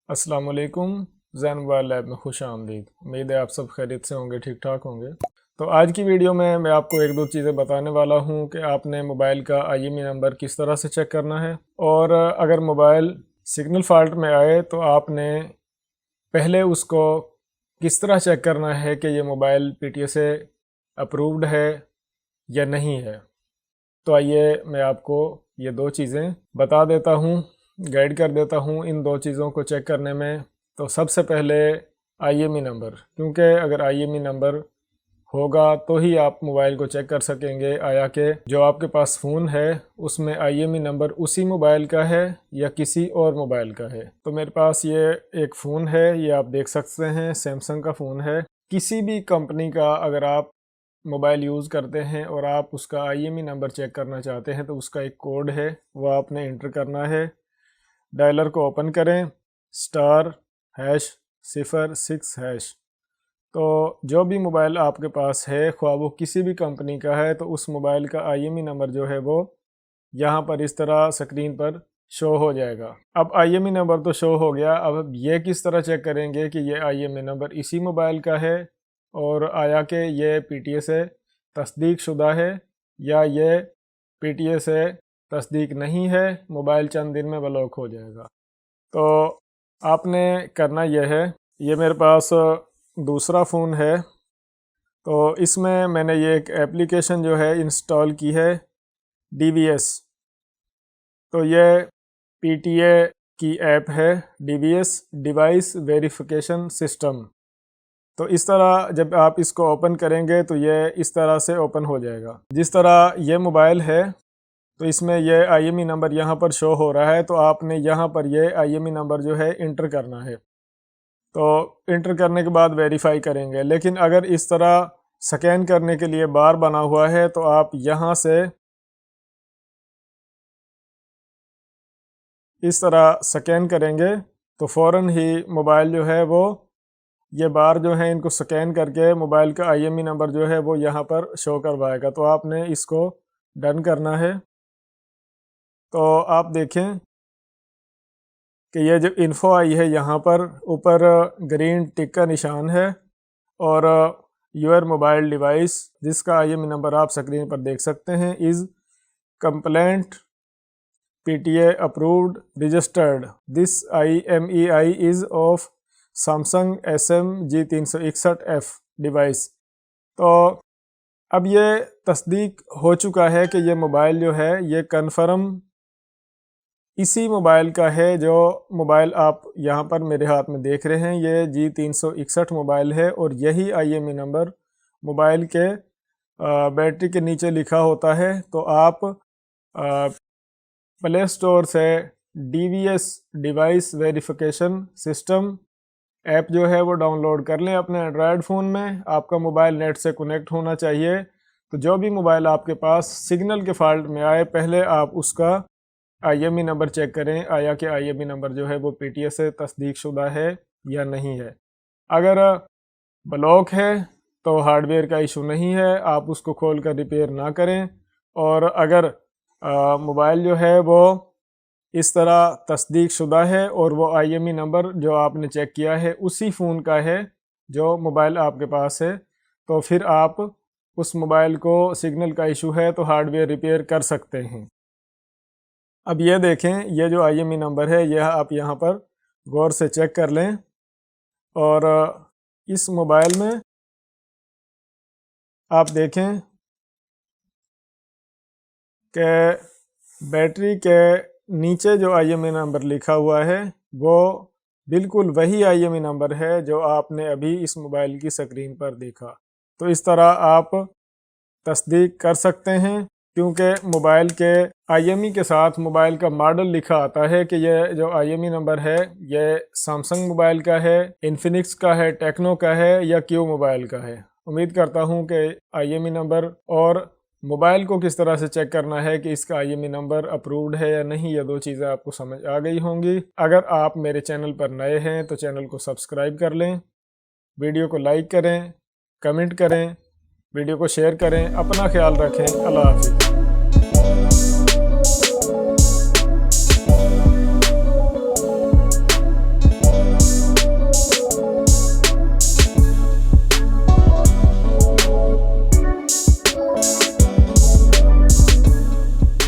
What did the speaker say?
अस्सलाम वालेकुम। ज़ैन mobile lab में खुश आमदीद। उम्मीद है आप सब खैरियत से होंगे, ठीक ठाक होंगे। तो आज की वीडियो में मैं आपको एक दो चीज़ें बताने वाला हूं कि आपने मोबाइल का IMEI नंबर किस तरह से चेक करना है, और अगर मोबाइल सिग्नल फॉल्ट में आए तो आपने पहले उसको किस तरह चेक करना है कि ये मोबाइल PTS से अप्रूव्ड है या नहीं है। तो आइए मैं आपको ये दो चीज़ें बता देता हूँ, गाइड कर देता हूँ इन दो चीज़ों को चेक करने में। तो सबसे पहले IMEI नंबर, क्योंकि अगर IMEI नंबर होगा तो ही आप मोबाइल को चेक कर सकेंगे आया कि जो आपके पास फ़ोन है उसमें IMEI नंबर उसी मोबाइल का है या किसी और मोबाइल का है। तो मेरे पास ये एक फ़ोन है, ये आप देख सकते हैं, सैमसंग का फ़ोन है। किसी भी कंपनी का अगर आप मोबाइल यूज़ करते हैं और आप उसका IMEI नंबर चेक करना चाहते हैं तो उसका एक कोड है, वो आपने इंटर करना है। डायलर को ओपन करें, *#06#। तो जो भी मोबाइल आपके पास है, ख्वाह वो किसी भी कंपनी का है, तो उस मोबाइल का IMEI नंबर जो है वो यहाँ पर इस तरह स्क्रीन पर शो हो जाएगा। अब IMEI नंबर तो शो हो गया, अब ये किस तरह चेक करेंगे कि ये IMEI नंबर इसी मोबाइल का है और आया कि ये PTS से तस्दीक शुदा है या ये PTS से तस्दीक नहीं है, मोबाइल चंद दिन में ब्लॉक हो जाएगा। तो आपने करना यह है, ये मेरे पास दूसरा फ़ोन है, तो इसमें मैंने ये एक एप्लीकेशन जो है इंस्टॉल की है, DVS। तो ये PTA की ऐप है, DVS डिवाइस वेरिफिकेशन सिस्टम। तो इस तरह जब आप इसको ओपन करेंगे तो ये इस तरह से ओपन हो जाएगा। जिस तरह ये मोबाइल है तो इसमें ये IMEI नंबर यहाँ पर शो हो रहा है, तो आपने यहाँ पर ये IMEI नंबर जो है इंटर करना है। तो इंटर करने के बाद वेरीफाई करेंगे। लेकिन अगर इस तरह स्कैन करने के लिए बार बना हुआ है तो आप यहाँ से इस तरह स्कैन करेंगे तो फ़ौरन ही मोबाइल जो है वो ये बार जो है इनको स्कैन करके मोबाइल का IMEI नंबर जो है वो यहाँ पर शो करवाएगा। तो आपने इसको डन करना है। तो आप देखें कि ये जो इन्फो आई है यहाँ पर ऊपर ग्रीन टिक का निशान है और योर मोबाइल डिवाइस जिसका IMEI नंबर आप स्क्रीन पर देख सकते हैं is complaint PTA approved registered. This IMEI is of Samsung SM-G361F device. तो अब ये तस्दीक हो चुका है कि ये मोबाइल जो है ये कन्फर्म इसी मोबाइल का है जो मोबाइल आप यहाँ पर मेरे हाथ में देख रहे हैं। ये G361 मोबाइल है और यही IMEI नंबर मोबाइल के बैटरी के नीचे लिखा होता है। तो आप प्ले स्टोर से DVS device verification system app जो है वो डाउनलोड कर लें अपने एंड्रॉयड फ़ोन में। आपका मोबाइल नेट से कनेक्ट होना चाहिए। तो जो भी मोबाइल आपके पास सिग्नल के फॉल्ट में आए, पहले आप उसका IMEI नंबर चेक करें आया कि IMEI नंबर जो है वो PTS से तस्दीक शुदा है या नहीं है। अगर ब्लॉक है तो हार्डवेयर का इशू नहीं है, आप उसको खोल कर रिपेयर ना करें। और अगर मोबाइल जो है वो इस तरह तस्दीक शुदा है और वो IMEI नंबर जो आपने चेक किया है उसी फ़ोन का है जो मोबाइल आपके पास है, तो फिर आप उस मोबाइल को सिग्नल का इशू है तो हार्डवेयर रिपेयर कर सकते हैं। अब ये देखें, ये जो IMEI नंबर है यह आप यहाँ पर गौर से चेक कर लें। और इस मोबाइल में आप देखें कि बैटरी के नीचे जो IMEI नंबर लिखा हुआ है वो बिल्कुल वही IMEI नंबर है जो आपने अभी इस मोबाइल की स्क्रीन पर देखा। तो इस तरह आप तस्दीक कर सकते हैं, क्योंकि मोबाइल के IMEI के साथ मोबाइल का मॉडल लिखा आता है कि ये जो IMEI नंबर है ये सैमसंग मोबाइल का है, इन्फिनिक्स का है, टेक्नो का है या क्यू मोबाइल का है। उम्मीद करता हूँ कि IMEI नंबर और मोबाइल को किस तरह से चेक करना है कि इसका IMEI नंबर अप्रूव्ड है या नहीं, ये दो चीज़ें आपको समझ आ गई होंगी। अगर आप मेरे चैनल पर नए हैं तो चैनल को सब्सक्राइब कर लें, वीडियो को लाइक करें, कमेंट करें, वीडियो को शेयर करें। अपना ख्याल रखें। अल्लाह हाफिज़।